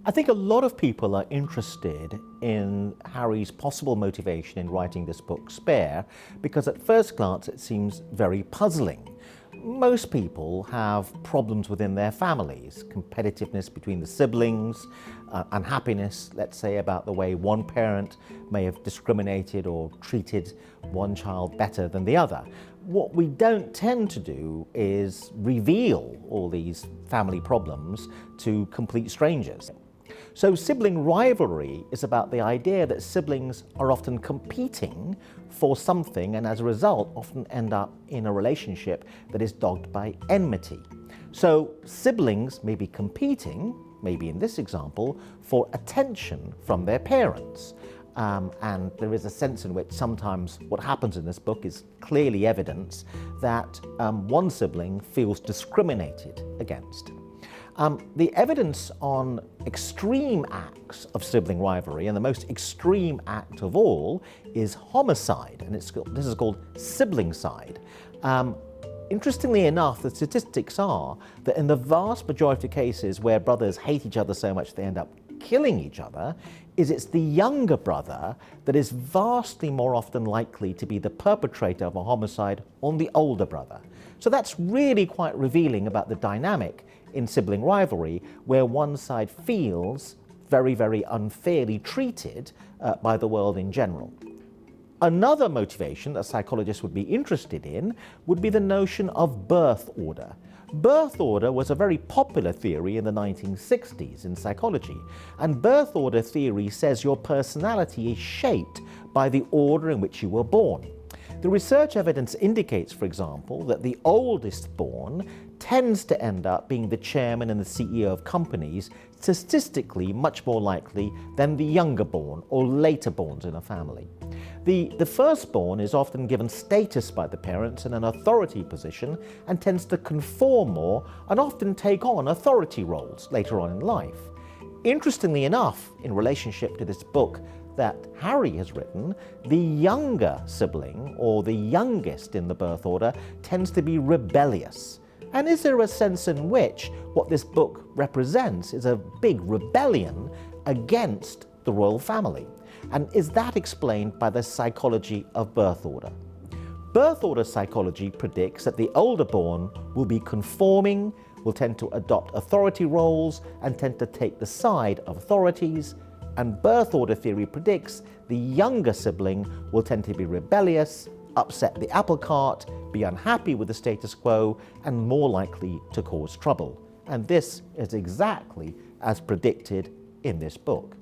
I think a lot of people are interested in Harry's possible motivation in writing this book, Spare, because at first glance it seems very puzzling. Most people have problems within their families, competitiveness between the siblings, unhappiness, let's say, about the way one parent may have discriminated or treated one child better than the other. What we don't tend to do is reveal all these family problems to complete strangers. So sibling rivalry is about the idea that siblings are often competing for something and as a result often end up in a relationship that is dogged by enmity. So siblings may be competing, maybe in this example, for attention from their parents. And there is a sense in which sometimes what happens in this book is clearly evidence that one sibling feels discriminated against. The evidence on extreme acts of sibling rivalry, and the most extreme act of all, is homicide, and this is called siblingcide. Interestingly enough, the statistics are that in the vast majority of cases where brothers hate each other so much they end up killing each other, it's the younger brother that is vastly more often likely to be the perpetrator of a homicide on the older brother. So that's really quite revealing about the dynamic in sibling rivalry, where one side feels very, very unfairly treated by the world in general. Another motivation that psychologists would be interested in would be the notion of birth order. Birth order was a very popular theory in the 1960s in psychology, and birth order theory says your personality is shaped by the order in which you were born. The research evidence indicates, for example, that the oldest born tends to end up being the chairman and the CEO of companies, statistically much more likely than the younger born or later borns in a family. The firstborn is often given status by the parents in an authority position and tends to conform more and often take on authority roles later on in life. Interestingly enough, in relationship to this book that Harry has written, the younger sibling, or the youngest in the birth order, tends to be rebellious. And is there a sense in which what this book represents is a big rebellion against the royal family? And is that explained by the psychology of birth order? Birth order psychology predicts that the older born will be conforming, will tend to adopt authority roles, and tend to take the side of authorities. And birth order theory predicts the younger sibling will tend to be rebellious, upset the apple cart, be unhappy with the status quo, and more likely to cause trouble. And this is exactly as predicted in this book.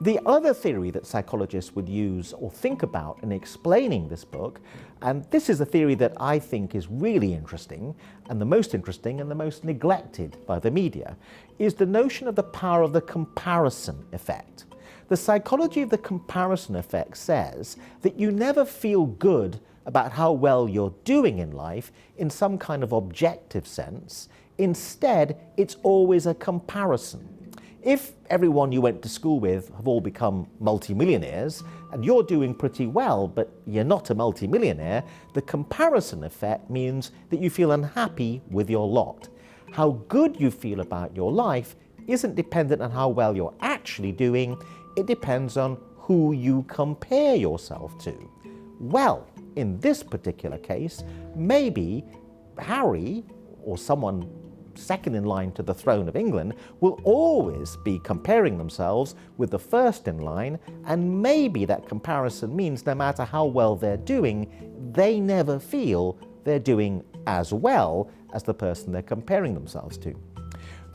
The other theory that psychologists would use or think about in explaining this book, and this is a theory that I think is really interesting and the most neglected by the media, is the notion of the power of the comparison effect. The psychology of the comparison effect says that you never feel good about how well you're doing in life in some kind of objective sense. Instead, it's always a comparison. If everyone you went to school with have all become multimillionaires and you're doing pretty well but you're not a multimillionaire, the comparison effect means that you feel unhappy with your lot. How good you feel about your life isn't dependent on how well you're actually doing, it depends on who you compare yourself to. Well, in this particular case, maybe Harry or someone second in line to the throne of England will always be comparing themselves with the first in line, and maybe that comparison means no matter how well they're doing, they never feel they're doing as well as the person they're comparing themselves to.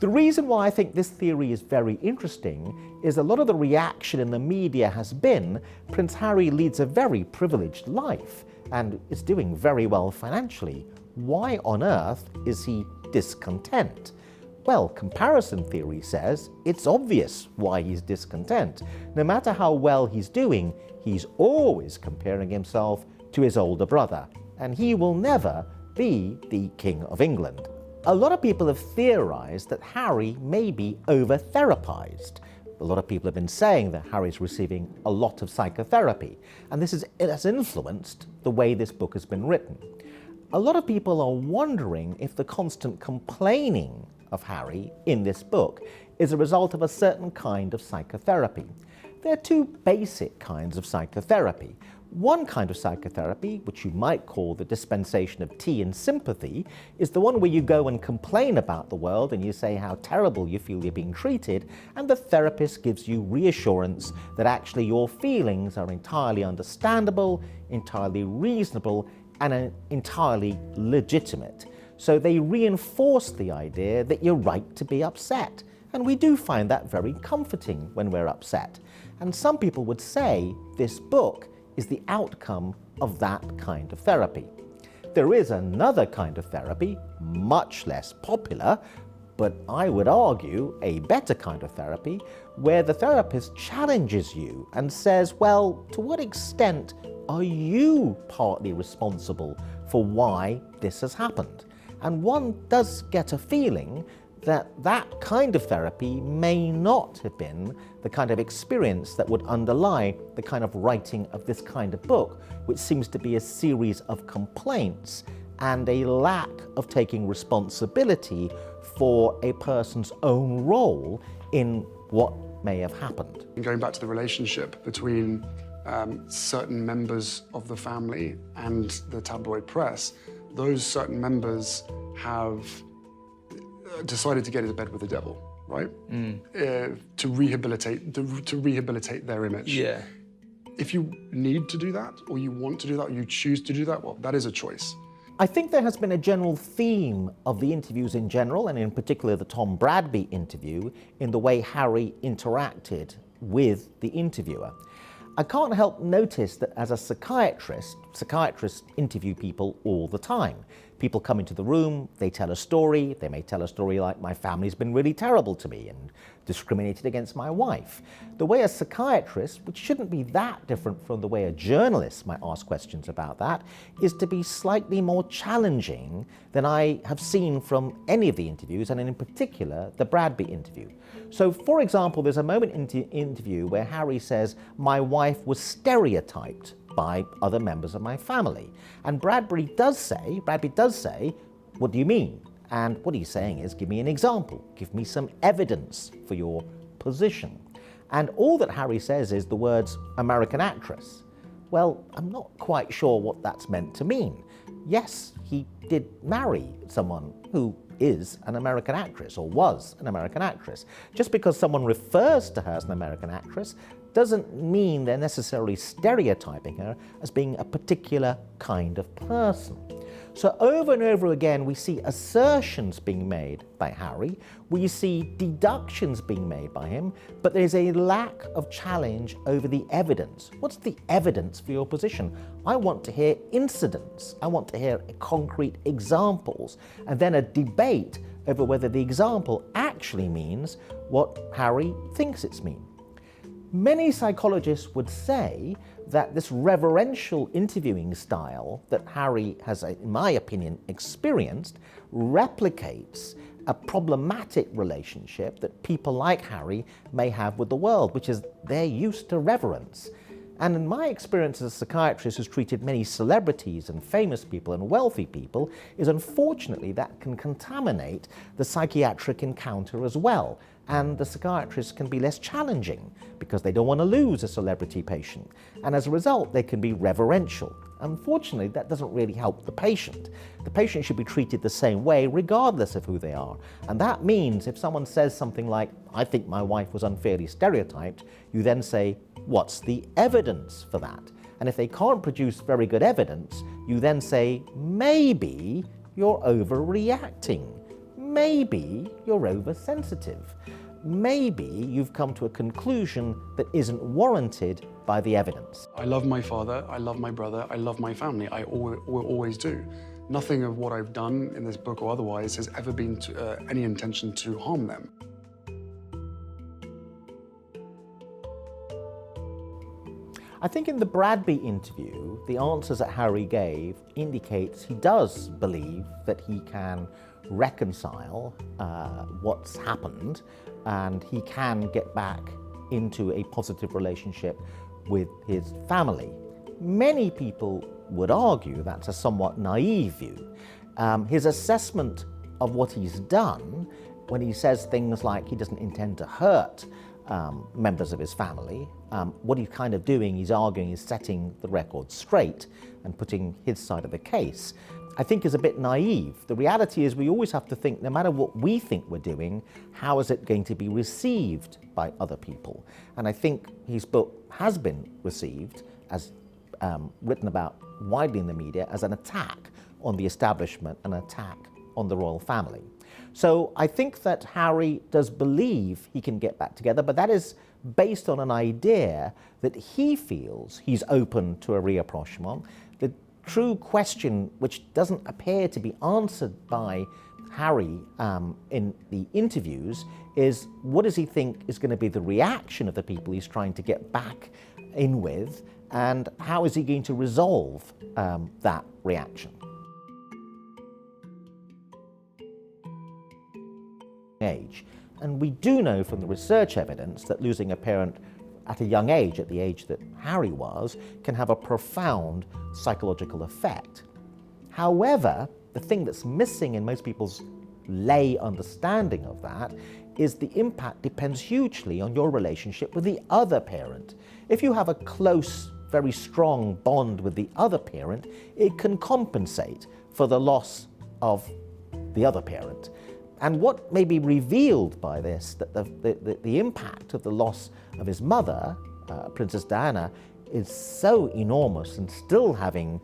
The reason why I think this theory is very interesting is a lot of the reaction in the media has been Prince Harry leads a very privileged life and is doing very well financially. Why on earth is he discontent? Well, comparison theory says it's obvious why he's discontent. No matter how well he's doing, he's always comparing himself to his older brother, and he will never be the King of England. A lot of people have theorized that Harry may be over-therapized. A lot of people have been saying that Harry's receiving a lot of psychotherapy, and it has influenced the way this book has been written. A lot of people are wondering if the constant complaining of Harry in this book is a result of a certain kind of psychotherapy. There are two basic kinds of psychotherapy. One kind of psychotherapy, which you might call the dispensation of tea and sympathy, is the one where you go and complain about the world and you say how terrible you feel you're being treated, and the therapist gives you reassurance that actually your feelings are entirely understandable, entirely reasonable, and entirely legitimate. So they reinforce the idea that you're right to be upset. And we do find that very comforting when we're upset. And some people would say this book is the outcome of that kind of therapy. There is another kind of therapy, much less popular, but I would argue a better kind of therapy, where the therapist challenges you and says, well, to what extent are you partly responsible for why this has happened? And one does get a feeling that that kind of therapy may not have been the kind of experience that would underlie the kind of writing of this kind of book, which seems to be a series of complaints and a lack of taking responsibility for a person's own role in what may have happened. Going back to the relationship between certain members of the family and the tabloid press, those certain members have decided to get into bed with the devil, right? To rehabilitate their image. Yeah. If you need to do that, or you want to do that, or you choose to do that, well, that is a choice. I think there has been a general theme of the interviews in general, and in particular the Tom Bradby interview, in the way Harry interacted with the interviewer. I can't help notice that as a psychiatrist, psychiatrists interview people all the time. People come into the room, they tell a story, they may tell a story like, my family's been really terrible to me and discriminated against my wife. The way a psychiatrist, which shouldn't be that different from the way a journalist might ask questions about that, is to be slightly more challenging than I have seen from any of the interviews, and in particular, the Bradby interview. So, for example, there's a moment in the interview where Harry says, my wife was stereotyped by other members of my family. And Bradby does say, what do you mean? And what he's saying is, give me an example, give me some evidence for your position. And all that Harry says is the words American actress. Well, I'm not quite sure what that's meant to mean. Yes, he did marry someone who is an American actress, or was an American actress. Just because someone refers to her as an American actress doesn't mean they're necessarily stereotyping her as being a particular kind of person. So over and over again, we see assertions being made by Harry, we see deductions being made by him, but there's a lack of challenge over the evidence. What's the evidence for your position? I want to hear incidents. I want to hear concrete examples, and then a debate over whether the example actually means what Harry thinks it's mean. Many psychologists would say that this reverential interviewing style that Harry has, in my opinion, experienced replicates a problematic relationship that people like Harry may have with the world, which is they're used to reverence. And in my experience as a psychiatrist who's treated many celebrities and famous people and wealthy people, is unfortunately that can contaminate the psychiatric encounter as well. And the psychiatrists can be less challenging because they don't want to lose a celebrity patient. And as a result, they can be reverential. Unfortunately, that doesn't really help the patient. The patient should be treated the same way regardless of who they are. And that means if someone says something like, I think my wife was unfairly stereotyped, you then say, what's the evidence for that? And if they can't produce very good evidence, you then say, maybe you're overreacting. Maybe you're oversensitive. Maybe you've come to a conclusion that isn't warranted by the evidence. I love my father, I love my brother, I love my family. I will always do. Nothing of what I've done in this book or otherwise has ever been any intention to harm them. I think in the Bradby interview, the answers that Harry gave indicates he does believe that he can reconcile what's happened, and he can get back into a positive relationship with his family. Many people would argue that's a somewhat naive view. His assessment of what he's done when he says things like he doesn't intend to hurt members of his family, what he's kind of doing, he's arguing, is setting the record straight and putting his side of the case, I think is a bit naive. The reality is we always have to think, no matter what we think we're doing, how is it going to be received by other people? And I think his book has been received, as written about widely in the media, as an attack on the establishment, an attack on the royal family. So I think that Harry does believe he can get back together, but that is based on an idea that he feels he's open to a rapprochement. The true question, which doesn't appear to be answered by Harry in the interviews, is what does he think is going to be the reaction of the people he's trying to get back in with, and how is he going to resolve that reaction? Age. And we do know from the research evidence that losing a parent at a young age, at the age that Harry was, can have a profound psychological effect. However, the thing that's missing in most people's lay understanding of that is the impact depends hugely on your relationship with the other parent. If you have a close, very strong bond with the other parent, it can compensate for the loss of the other parent. And what may be revealed by this, that the impact of the loss of his mother, Princess Diana, is so enormous and still having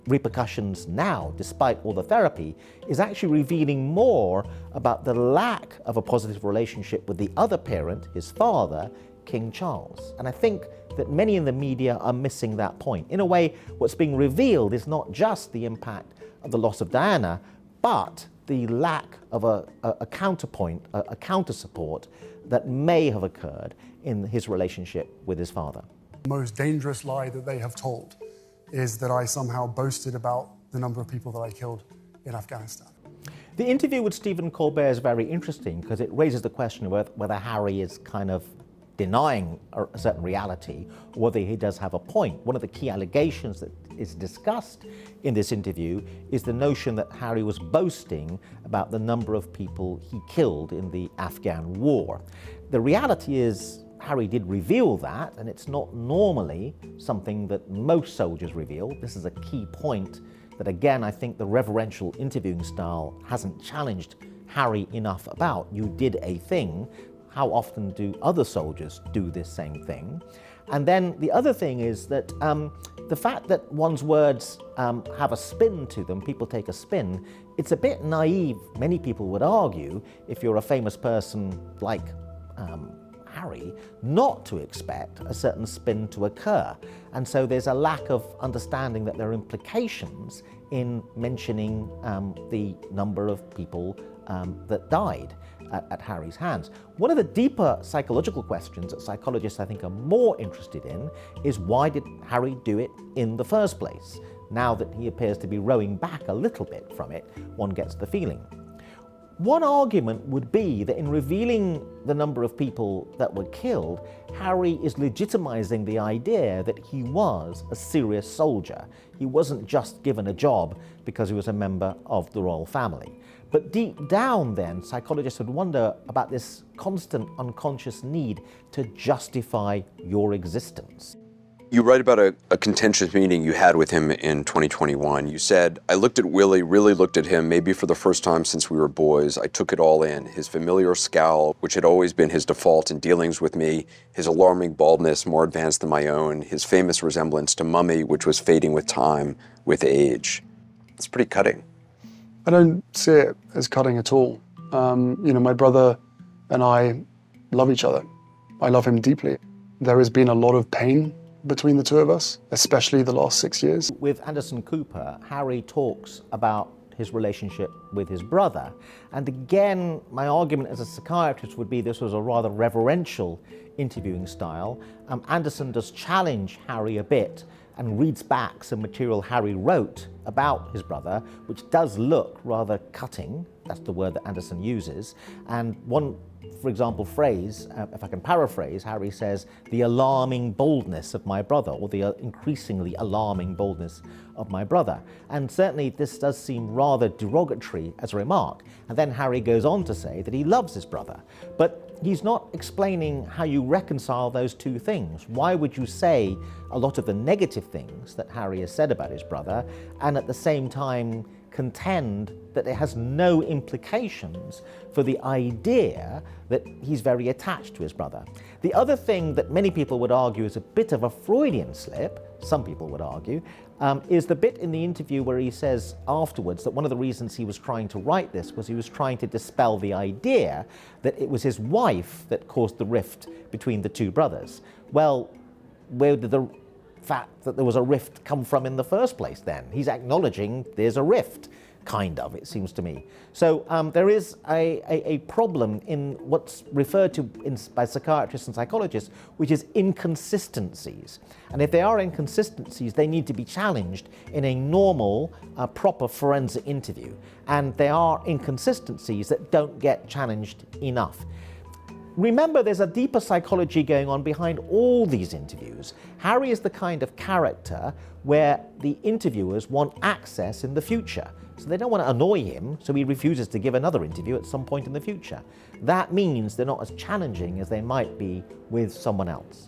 repercussions now, despite all the therapy, is actually revealing more about the lack of a positive relationship with the other parent, his father, King Charles. And I think that many in the media are missing that point. In a way, what's being revealed is not just the impact of the loss of Diana, but the lack of a counterpoint, a counter-support that may have occurred in his relationship with his father. The most dangerous lie that they have told is that I somehow boasted about the number of people that I killed in Afghanistan. The interview with Stephen Colbert is very interesting because it raises the question of whether Harry is kind of denying a certain reality, or whether he does have a point. One of the key allegations that is discussed in this interview is the notion that Harry was boasting about the number of people he killed in the Afghan war. The reality is Harry did reveal that, and it's not normally something that most soldiers reveal. This is a key point that, again, I think the reverential interviewing style hasn't challenged Harry enough about. You did a thing. How often do other soldiers do this same thing? And then the other thing is that the fact that one's words have a spin to them, people take a spin, it's a bit naive, many people would argue, if you're a famous person like Harry, not to expect a certain spin to occur. And so there's a lack of understanding that there are implications in mentioning the number of people that died at Harry's hands. One of the deeper psychological questions that psychologists, I think, are more interested in is why did Harry do it in the first place? Now that he appears to be rowing back a little bit from it, one gets the feeling. One argument would be that in revealing the number of people that were killed, Harry is legitimizing the idea that he was a serious soldier. He wasn't just given a job because he was a member of the royal family. But deep down then, psychologists would wonder about this constant unconscious need to justify your existence. You write about a contentious meeting you had with him in 2021. You said, I looked at Willie, really looked at him, maybe for the first time since we were boys. I took it all in. His familiar scowl, which had always been his default in dealings with me, his alarming baldness, more advanced than my own, his famous resemblance to Mummy, which was fading with time, with age. It's pretty cutting. I don't see it as cutting at all. My brother and I love each other. I love him deeply. There has been a lot of pain between the two of us, especially the last 6 years. With Anderson Cooper, Harry talks about his relationship with his brother. And again, my argument as a psychiatrist would be this was a rather reverential interviewing style. Anderson does challenge Harry a bit and reads back some material Harry wrote about his brother, which does look rather cutting. That's the word that Anderson uses. And one, for example, phrase, if I can paraphrase, Harry says, the alarming boldness of my brother, or the increasingly alarming boldness of my brother. And certainly this does seem rather derogatory as a remark. And then Harry goes on to say that he loves his brother. But he's not explaining how you reconcile those two things. Why would you say a lot of the negative things that Harry has said about his brother, and at the same time contend that it has no implications for the idea that he's very attached to his brother? The other thing that many people would argue is a bit of a Freudian slip, some people would argue, is the bit in the interview where he says afterwards that one of the reasons he was trying to write this was he was trying to dispel the idea that it was his wife that caused the rift between the two brothers. Well, where did the fact that there was a rift come from in the first place then? He's acknowledging there's a rift, kind of, it seems to me. So there is a problem in what's referred to by psychiatrists and psychologists, which is inconsistencies. And if they are inconsistencies, they need to be challenged in a normal, proper forensic interview. And they are inconsistencies that don't get challenged enough. Remember, there's a deeper psychology going on behind all these interviews. Harry is the kind of character where the interviewers want access in the future. So they don't want to annoy him, so he refuses to give another interview at some point in the future. That means they're not as challenging as they might be with someone else.